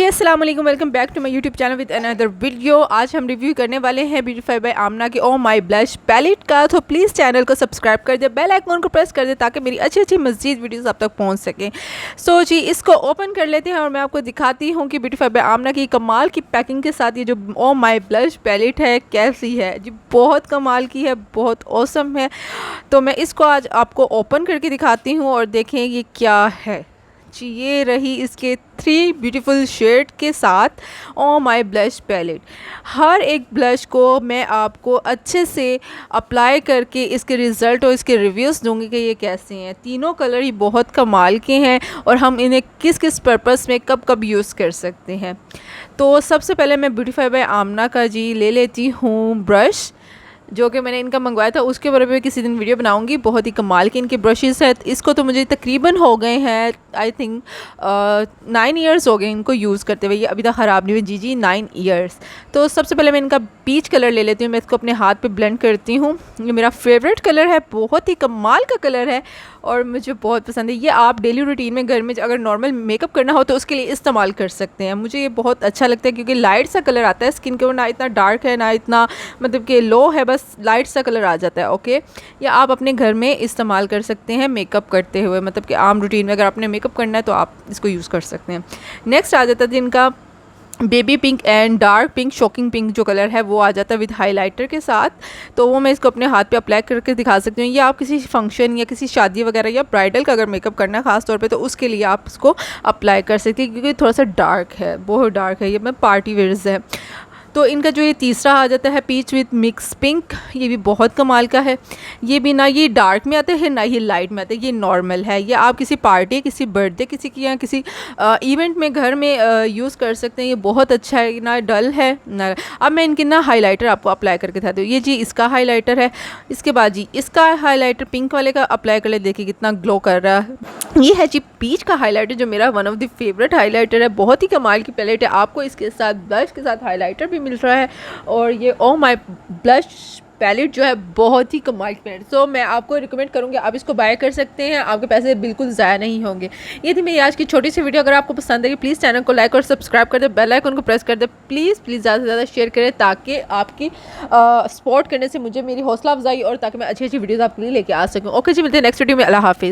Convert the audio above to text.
अस्सलाम वालेकुम, welcome back to my YouTube channel with another video. आज हम रिव्यू करने वाले हैं ब्यूटीफाई बाय आमना की ओ माई ब्लश पैलेट का। तो प्लीज़ चैनल को सब्सक्राइब कर दे, बेल आइकन को प्रेस कर दे ताकि मेरी अच्छी अच्छी मज़ीद वीडियोस आप तक पहुंच सकें। सो जी, इसको ओपन कर लेते हैं और मैं आपको दिखाती हूँ कि ब्यूटीफाई बाय आमना की कमाल की पैकिंग के साथ ये जो ओ माई ब्लश पैलेट है कैसी है जी। बहुत कमाल की है, बहुत ऑसम है। तो मैं इसको आज आपको ओपन करके दिखाती हूँ और देखें ये क्या है जी। ये रही इसके 3 ब्यूटीफुल शेड के साथ ओ माई ब्लश पैलेट। हर एक ब्लश को मैं आपको अच्छे से अप्लाई करके इसके रिज़ल्ट और इसके रिव्यूज़ दूंगी कि ये कैसे हैं। तीनों कलर ही बहुत कमाल के हैं और हम इन्हें किस किस पर्पस में कब कब यूज़ कर सकते हैं। तो सबसे पहले मैं ब्यूटीफाई बाय आमना का जी ले लेती हूँ ब्रश, जो कि मैंने इनका मंगवाया था। उसके बारे में किसी दिन वीडियो बनाऊंगी। बहुत ही कमाल के इनके ब्रशेस हैं। इसको तो मुझे तकरीबन हो गए हैं आई थिंक 9 ईयर्स हो गए इनको यूज़ करते हुए। ये अभी तक ख़राब नहीं हुई जी 9 ईयर्स। तो सबसे पहले मैं इनका पीच कलर ले लेती हूँ। मैं इसको अपने हाथ पे ब्लेंड करती हूँ। ये मेरा फेवरेट कलर है, बहुत ही कमाल का कलर है और मुझे बहुत पसंद है। ये आप डेली रूटीन में घर में अगर नॉर्मल मेकअप करना हो तो उसके लिए इस्तेमाल कर सकते हैं। मुझे ये बहुत अच्छा लगता है क्योंकि लाइट सा कलर आता है स्किन के ऊपर, ना इतना डार्क है ना इतना मतलब कि लो है, बस लाइट सा कलर आ जाता है। ओके, या आप अपने घर में इस्तेमाल कर सकते हैं मेकअप करते हुए, मतलब कि आम रूटीन में अगर आपने मेकअप करना है तो आप इसको यूज़ कर सकते हैं। नेक्स्ट आ जाता है इनका baby pink and dark pink, shocking pink जो कलर है वो आ जाता है विद हाइलाइटर के साथ। तो वो मैं इसको अपने हाथ पे अप्लाई करके दिखा सकती हूँ। ये आप किसी फंक्शन या किसी शादी वगैरह या ब्राइडल का अगर मेकअप करना है ख़ास तौर पे तो उसके लिए आप इसको अप्लाई कर सकती हैं क्योंकि थोड़ा सा डार्क है, बहुत डार्क है। ये मैं पार्टी वेयर्स है। तो इनका जो ये तीसरा आ जाता है पीच विद मिक्स पिंक, ये भी बहुत कमाल का है। ये भी ना ये डार्क में आता है ना ये लाइट में आता है, ये नॉर्मल है। ये आप किसी पार्टी, किसी बर्थडे, किसी की या किसी इवेंट में घर में यूज़ कर सकते हैं। ये बहुत अच्छा है, ना डल है ना। अब मैं इनकी ना हाइलाइटर आपको अप्लाई करके दिखाती हूँ। ये जी इसका हाइलाइटर है। इसके बाद जी इसका हाइलाइटर पिंक वाले का अप्लाई कर ले, देखिए कितना ग्लो कर रहा है। ये है जी पीच का हाइलाइटर जो मेरा one of the favourite highlighter है। बहुत ही कमाल की पैलेट है। आपको इसके साथ ब्लश के साथ हाइलाइटर भी मिल रहा है और ये ओ माई ब्लश पैलेट जो है बहुत ही कमाल की पैलेट। सो मैं आपको रिकमेंड करूँगी आप इसको बाय कर सकते हैं, आपके पैसे बिल्कुल ज़ाया नहीं होंगे। ये थी मेरी आज की छोटी सी वीडियो। अगर आपको पसंद है प्लीज़ चैनल को लाइक और सब्सक्राइब कर दे, बेल आइकन को प्रेस कर दे। प्लीज़ ज़्यादा से ज़्यादा शेयर करें ताकि आपकी सपोर्ट करने से मुझे मेरी हौसला अफजाई और ताकि मैं अच्छी अच्छी वीडियोज़ आपके लिए लेके आ सकूँ। ओके जी, मिलते हैं नेक्स्ट वीडियो में। अल्लाह हाफिज़।